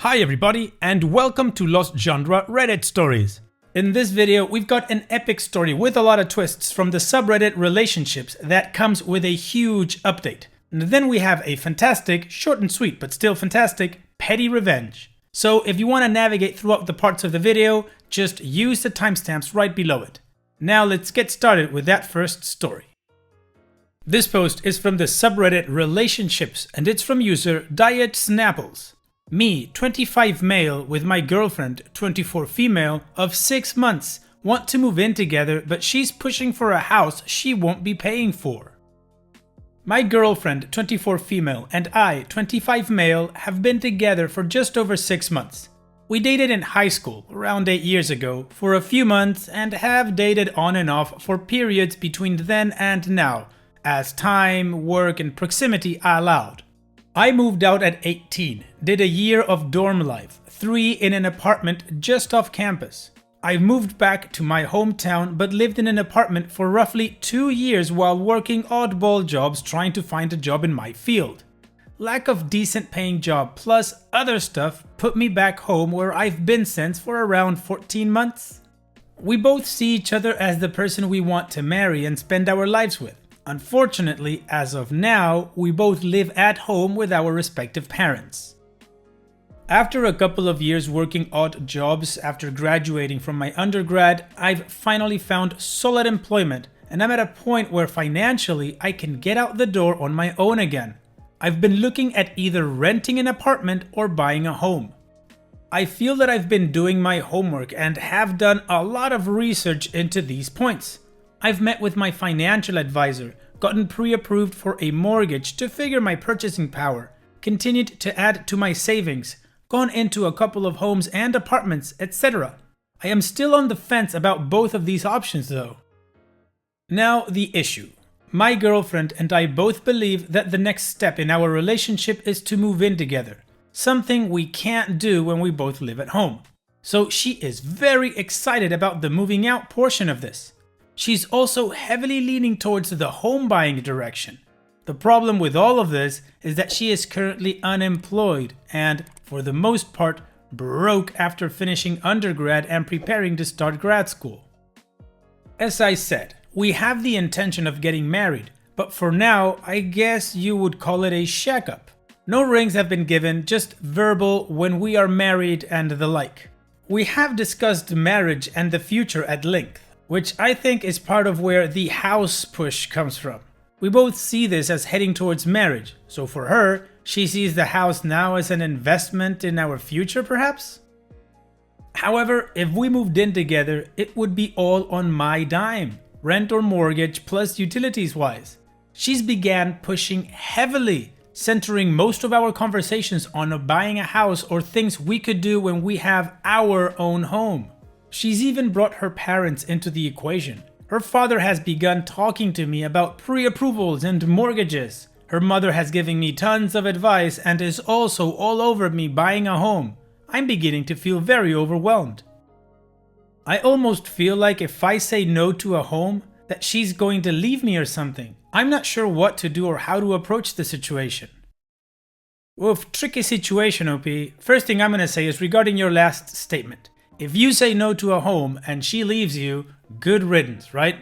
Hi everybody, and welcome to Lost Genre Reddit Stories. In this video, we've got an epic story with a lot of twists from the subreddit relationships that comes with a huge update. And then we have a fantastic, short and sweet, but still fantastic, petty revenge. So if you want to navigate throughout the parts of the video, just use the timestamps right below it. Now let's get started with that first story. This post is from the subreddit Relationships, and it's from user Diet Snapples. Me, 25 male, with my girlfriend, 24 female, of 6 months, want to move in together, but she's pushing for a house she won't be paying for. My girlfriend, 24 female, and I, 25 male, have been together for just over 6 months. We dated in high school, around 8 years ago, for a few months, and have dated on and off for periods between then and now, as time, work, and proximity allowed. I moved out at 18, did a year of dorm life, 3 in an apartment just off campus. I moved back to my hometown but lived in an apartment for roughly 2 years while working oddball jobs trying to find a job in my field. Lack of decent paying job plus other stuff put me back home where I've been since for around 14 months. We both see each other as the person we want to marry and spend our lives with. Unfortunately, as of now, we both live at home with our respective parents. After a couple of years working odd jobs after graduating from my undergrad, I've finally found solid employment, and I'm at a point where financially I can get out the door on my own again. I've been looking at either renting an apartment or buying a home. I feel that I've been doing my homework and have done a lot of research into these points. I've met with my financial advisor, gotten pre-approved for a mortgage to figure my purchasing power, continued to add to my savings, gone into a couple of homes and apartments, etc. I am still on the fence about both of these options though. Now the issue. My girlfriend and I both believe that the next step in our relationship is to move in together, something we can't do when we both live at home. So she is very excited about the moving out portion of this. She's also heavily leaning towards the home buying direction. The problem with all of this is that she is currently unemployed and, for the most part, broke after finishing undergrad and preparing to start grad school. As I said, we have the intention of getting married, but for now, I guess you would call it a shack-up. No rings have been given, just verbal when we are married and the like. We have discussed marriage and the future at length, which I think is part of where the house push comes from. We both see this as heading towards marriage, so for her, she sees the house now as an investment in our future perhaps? However, if we moved in together, it would be all on my dime, rent or mortgage plus utilities wise. She's began pushing heavily, centering most of our conversations on buying a house or things we could do when we have our own home. She's even brought her parents into the equation. Her father has begun talking to me about pre-approvals and mortgages. Her mother has given me tons of advice and is also all over me buying a home. I'm beginning to feel very overwhelmed. I almost feel like if I say no to a home, that she's going to leave me or something. I'm not sure what to do or how to approach the situation. Oof, tricky situation, OP. First thing I'm going to say is regarding your last statement. If you say no to a home and she leaves you, good riddance, right?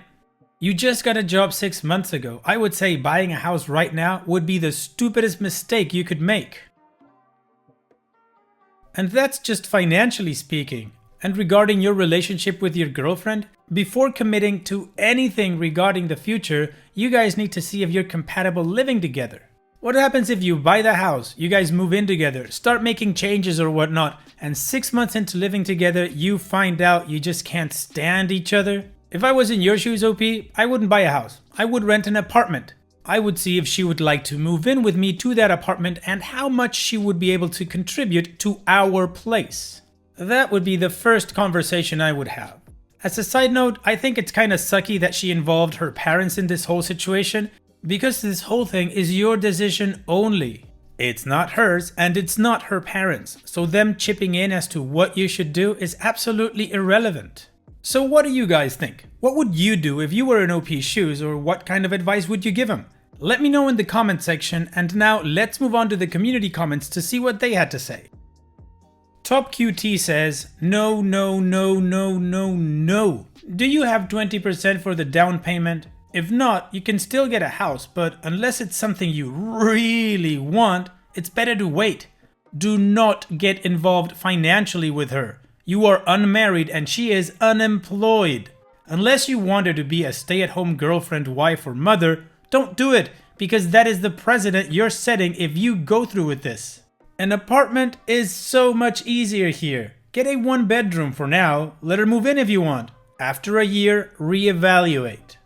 You just got a job 6 months ago. I would say buying a house right now would be the stupidest mistake you could make. And that's just financially speaking. And regarding your relationship with your girlfriend, before committing to anything regarding the future, you guys need to see if you're compatible living together. What happens if you buy the house, you guys move in together, start making changes or whatnot, and 6 months into living together, you find out you just can't stand each other? If I was in your shoes, OP, I wouldn't buy a house. I would rent an apartment. I would see if she would like to move in with me to that apartment and how much she would be able to contribute to our place. That would be the first conversation I would have. As a side note, I think it's kinda sucky that she involved her parents in this whole situation, because this whole thing is your decision only. It's not hers and it's not her parents, so them chipping in as to what you should do is absolutely irrelevant. So what do you guys think? What would you do if you were in OP's shoes, or what kind of advice would you give him? Let me know in the comment section, and now let's move on to the community comments to see what they had to say. Top QT says, no, no, no, no, no, no. Do you have 20% for the down payment? If not, you can still get a house, but unless it's something you really want, it's better to wait. Do not get involved financially with her. You are unmarried and she is unemployed. Unless you want her to be a stay-at-home girlfriend, wife, or mother, don't do it, because that is the precedent you're setting if you go through with this. An apartment is so much easier here. Get a 1-bedroom for now, let her move in if you want. After a year, reevaluate.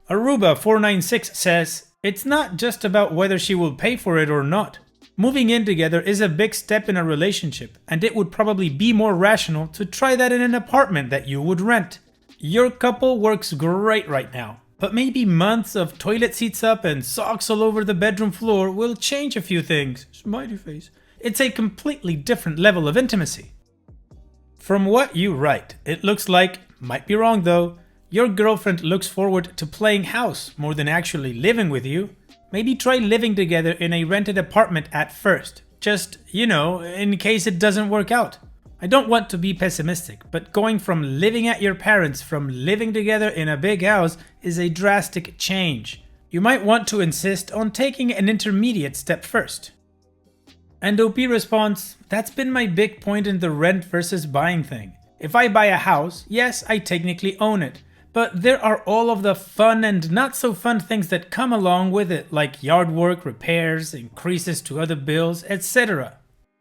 Aruba496 says, it's not just about whether she will pay for it or not. Moving in together is a big step in a relationship, and it would probably be more rational to try that in an apartment that you would rent. Your couple works great right now, but maybe months of toilet seats up and socks all over the bedroom floor will change a few things. Smiley face. It's a completely different level of intimacy. From what you write, it looks like, might be wrong though, your girlfriend looks forward to playing house more than actually living with you. Maybe try living together in a rented apartment at first. Just, in case it doesn't work out. I don't want to be pessimistic, but going from living at your parents from living together in a big house is a drastic change. You might want to insist on taking an intermediate step first. And OP responds, that's been my big point in the rent versus buying thing. If I buy a house, yes, I technically own it. But there are all of the fun and not so fun things that come along with it, like yard work, repairs, increases to other bills, etc.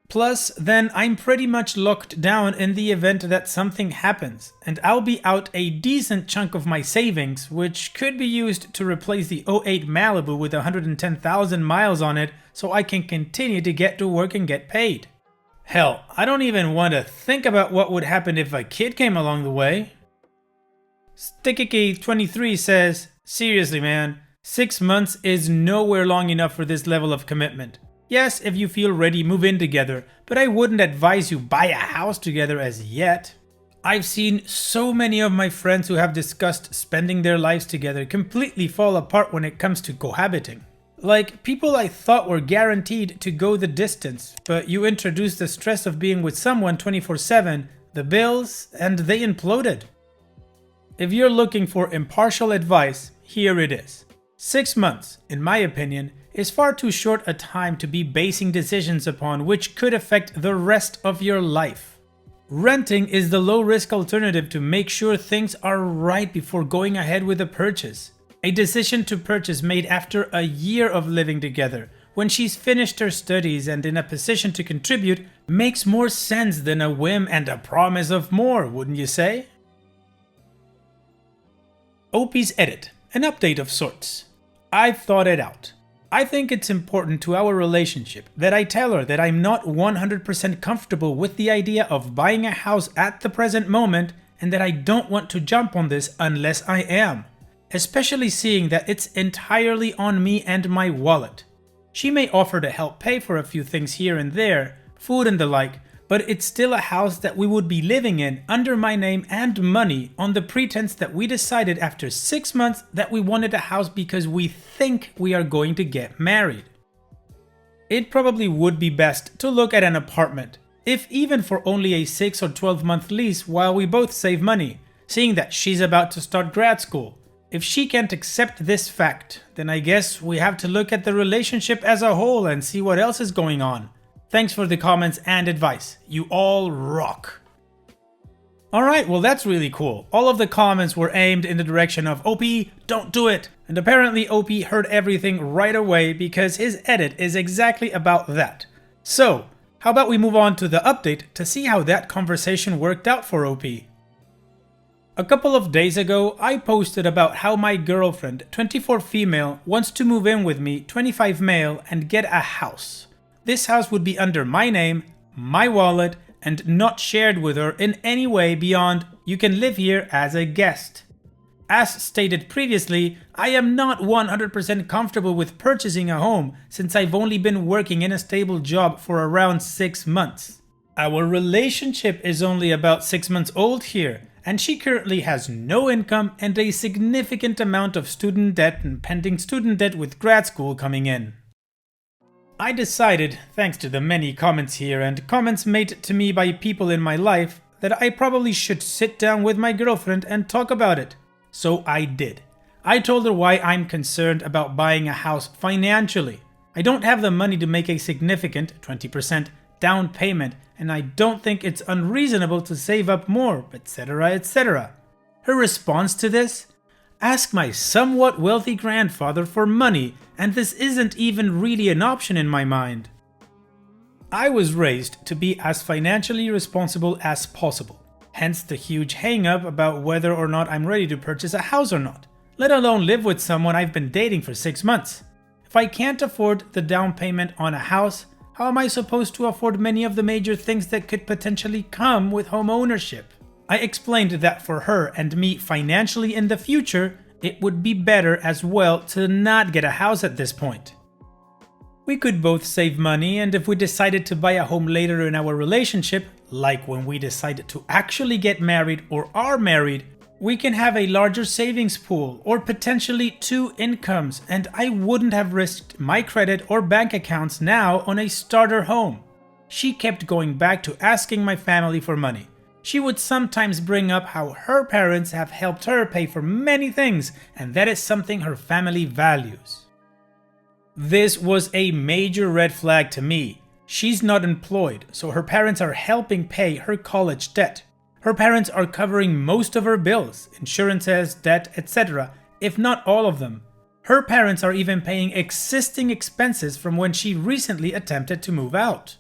Plus, then I'm pretty much locked down in the event that something happens, and I'll be out a decent chunk of my savings, which could be used to replace the '08 Malibu with 110,000 miles on it so I can continue to get to work and get paid. Hell, I don't even want to think about what would happen if a kid came along the way. Stickiki23 says, seriously man, 6 months is nowhere long enough for this level of commitment. Yes, if you feel ready, move in together, but I wouldn't advise you buy a house together as yet. I've seen so many of my friends who have discussed spending their lives together completely fall apart when it comes to cohabiting. Like people I thought were guaranteed to go the distance, but you introduce the stress of being with someone 24/7, the bills, and they imploded. If you're looking for impartial advice, here it is. 6 months, in my opinion, is far too short a time to be basing decisions upon which could affect the rest of your life. Renting is the low-risk alternative to make sure things are right before going ahead with a purchase. A decision to purchase made after a year of living together, when she's finished her studies and in a position to contribute, makes more sense than a whim and a promise of more, wouldn't you say? OP's edit, an update of sorts. I've thought it out. I think it's important to our relationship that I tell her that I'm not 100% comfortable with the idea of buying a house at the present moment and that I don't want to jump on this unless I am, especially seeing that it's entirely on me and my wallet. She may offer to help pay for a few things here and there, food and the like, but it's still a house that we would be living in under my name and money on the pretense that we decided after 6 months that we wanted a house because we think we are going to get married. It probably would be best to look at an apartment, if even for only a 6 or 12-month lease while we both save money, seeing that she's about to start grad school. If she can't accept this fact, then I guess we have to look at the relationship as a whole and see what else is going on. Thanks for the comments and advice. You all rock. Alright, well that's really cool. All of the comments were aimed in the direction of OP, don't do it. And apparently OP heard everything right away because his edit is exactly about that. So, how about we move on to the update to see how that conversation worked out for OP. A couple of days ago, I posted about how my girlfriend, 24 female, wants to move in with me, 25 male, and get a house. This house would be under my name, my wallet, and not shared with her in any way beyond you can live here as a guest. As stated previously, I am not 100% comfortable with purchasing a home since I've only been working in a stable job for around 6 months. Our relationship is only about 6 months old here, and she currently has no income and a significant amount of student debt and pending student debt with grad school coming in. I decided, thanks to the many comments here and comments made to me by people in my life, that I probably should sit down with my girlfriend and talk about it. So I did. I told her why I'm concerned about buying a house financially. I don't have the money to make a significant 20% down payment, and I don't think it's unreasonable to save up more, etc., etc. Her response to this? Ask my somewhat wealthy grandfather for money, and this isn't even really an option in my mind. I was raised to be as financially responsible as possible, hence the huge hang-up about whether or not I'm ready to purchase a house or not, let alone live with someone I've been dating for 6 months. If I can't afford the down payment on a house, how am I supposed to afford many of the major things that could potentially come with home ownership? I explained that for her and me financially in the future, it would be better as well to not get a house at this point. We could both save money, and if we decided to buy a home later in our relationship, like when we decided to actually get married or are married, we can have a larger savings pool or potentially 2 incomes, and I wouldn't have risked my credit or bank accounts now on a starter home. She kept going back to asking my family for money. She would sometimes bring up how her parents have helped her pay for many things, and that is something her family values. This was a major red flag to me. She's not employed, so her parents are helping pay her college debt. Her parents are covering most of her bills, insurances, debt, etc., if not all of them. Her parents are even paying existing expenses from when she recently attempted to move out.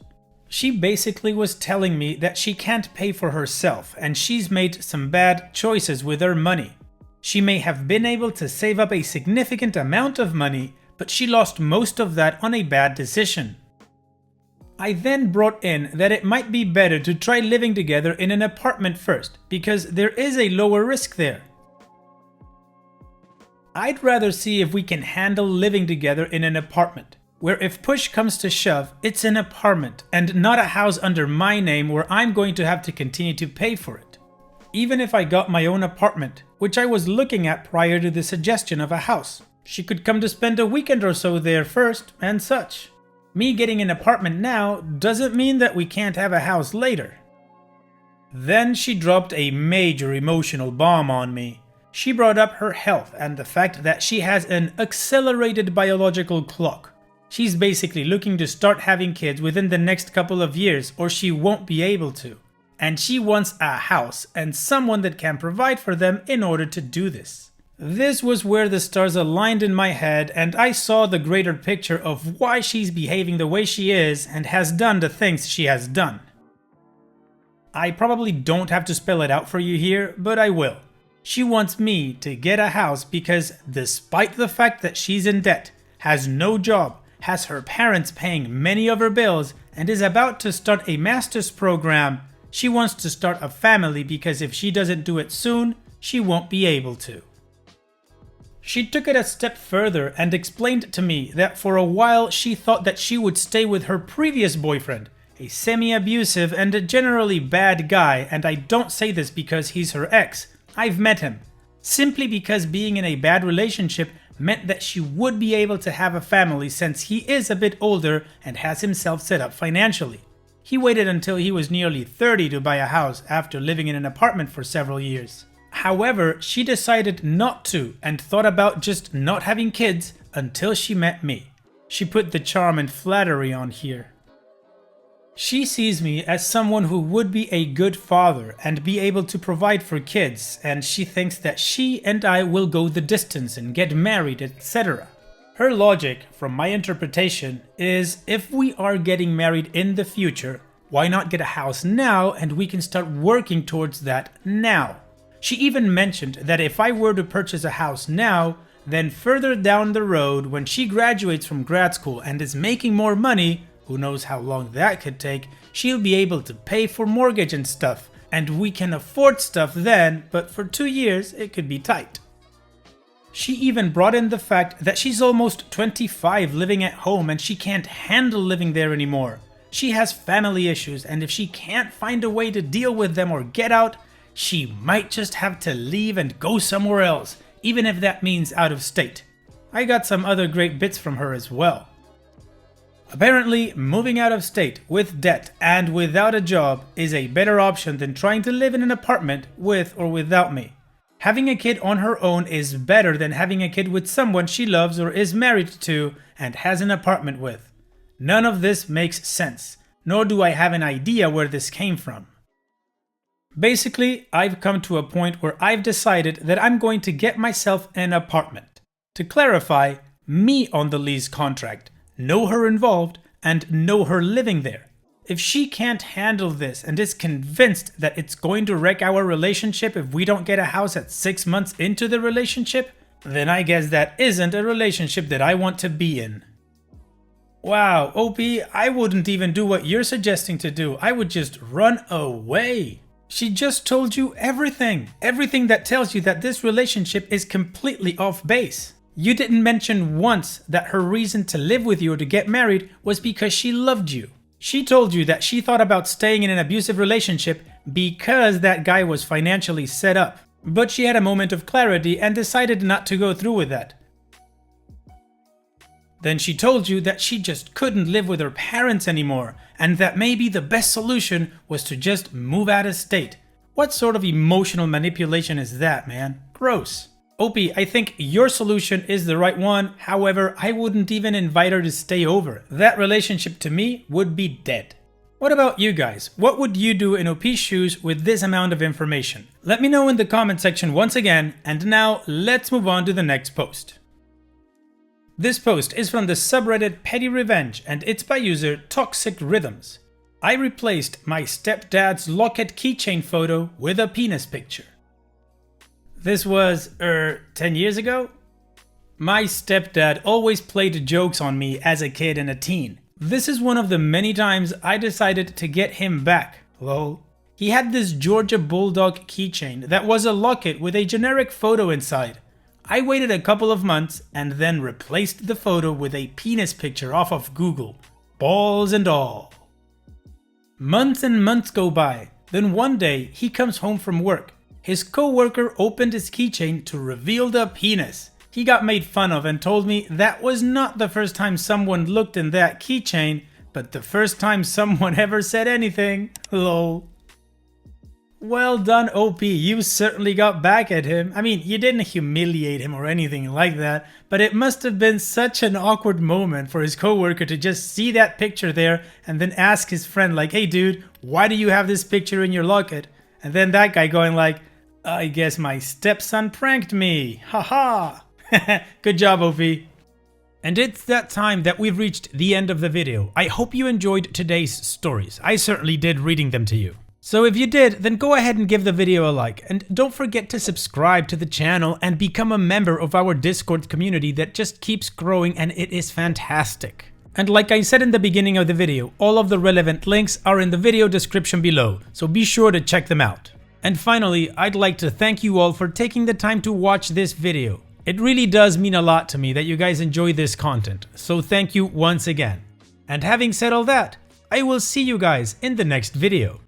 She basically was telling me that she can't pay for herself and she's made some bad choices with her money. She may have been able to save up a significant amount of money, but she lost most of that on a bad decision. I then brought in that it might be better to try living together in an apartment first, because there is a lower risk there. I'd rather see if we can handle living together in an apartment, where if push comes to shove, it's an apartment and not a house under my name where I'm going to have to continue to pay for it. Even if I got my own apartment, which I was looking at prior to the suggestion of a house, she could come to spend a weekend or so there first and such. Me getting an apartment now doesn't mean that we can't have a house later. Then she dropped a major emotional bomb on me. She brought up her health and the fact that she has an accelerated biological clock. She's basically looking to start having kids within the next couple of years or she won't be able to. And she wants a house and someone that can provide for them in order to do this. This was where the stars aligned in my head and I saw the greater picture of why she's behaving the way she is and has done the things she has done. I probably don't have to spell it out for you here, but I will. She wants me to get a house because despite the fact that she's in debt, has no job, has her parents paying many of her bills, and is about to start a master's program, she wants to start a family because if she doesn't do it soon, she won't be able to. She took it a step further and explained to me that for a while she thought that she would stay with her previous boyfriend, a semi-abusive and a generally bad guy, and I don't say this because he's her ex. I've met him. Simply because being in a bad relationship meant that she would be able to have a family since he is a bit older and has himself set up financially. He waited until he was nearly 30 to buy a house after living in an apartment for several years. However, she decided not to and thought about just not having kids until she met me. She put the charm and flattery on here. She sees me as someone who would be a good father and be able to provide for kids, and she thinks that she and I will go the distance and get married, etc. Her logic, from my interpretation, is if we are getting married in the future, why not get a house now and we can start working towards that now? She even mentioned that if I were to purchase a house now, then further down the road when she graduates from grad school and is making more money, who knows how long that could take, she'll be able to pay for mortgage and stuff, and we can afford stuff then, but for 2 years it could be tight. She even brought in the fact that she's almost 25 living at home and she can't handle living there anymore. She has family issues, and if she can't find a way to deal with them or get out, she might just have to leave and go somewhere else, even if that means out of state. I got some other great bits from her as well. Apparently, moving out of state with debt and without a job is a better option than trying to live in an apartment with or without me. Having a kid on her own is better than having a kid with someone she loves or is married to and has an apartment with. None of this makes sense, nor do I have an idea where this came from. Basically, I've come to a point where I've decided that I'm going to get myself an apartment. To clarify, me on the lease contract, no her involved, and no her living there. If she can't handle this and is convinced that it's going to wreck our relationship if we don't get a house at 6 months into the relationship, then I guess that isn't a relationship that I want to be in. Wow, OP, I wouldn't even do what you're suggesting to do. I would just run away. She just told you everything. Everything that tells you that this relationship is completely off base. You didn't mention once that her reason to live with you or to get married was because she loved you. She told you that she thought about staying in an abusive relationship because that guy was financially set up. But she had a moment of clarity and decided not to go through with that. Then she told you that she just couldn't live with her parents anymore and that maybe the best solution was to just move out of state. What sort of emotional manipulation is that, man? Gross. OP, I think your solution is the right one. However, I wouldn't even invite her to stay over. That relationship to me would be dead. What about you guys? What would you do in OP's shoes with this amount of information? Let me know in the comment section once again, and now let's move on to the next post. This post is from the subreddit Petty Revenge and it's by user Toxic Rhythms. I replaced my stepdad's locket keychain photo with a penis picture. This was, 10 years ago? My stepdad always played jokes on me as a kid and a teen. This is one of the many times I decided to get him back, lol. He had this Georgia Bulldog keychain that was a locket with a generic photo inside. I waited a couple of months and then replaced the photo with a penis picture off of Google. Balls and all. Months and months go by, then one day he comes home from work. His co-worker opened his keychain to reveal the penis. He got made fun of and told me that was not the first time someone looked in that keychain, but the first time someone ever said anything. Lol. Well done, OP, you certainly got back at him. I mean, you didn't humiliate him or anything like that, but it must have been such an awkward moment for his coworker to just see that picture there and then ask his friend like, hey dude, why do you have this picture in your locket? And then that guy going like, I guess my stepson pranked me, haha. Good job, OP. And it's that time that we've reached the end of the video. I hope you enjoyed today's stories. I certainly did reading them to you. So if you did, then go ahead and give the video a like, and don't forget to subscribe to the channel and become a member of our Discord community that just keeps growing and it is fantastic. And like I said in the beginning of the video, all of the relevant links are in the video description below, so be sure to check them out. And finally, I'd like to thank you all for taking the time to watch this video. It really does mean a lot to me that you guys enjoy this content, so thank you once again. And having said all that, I will see you guys in the next video.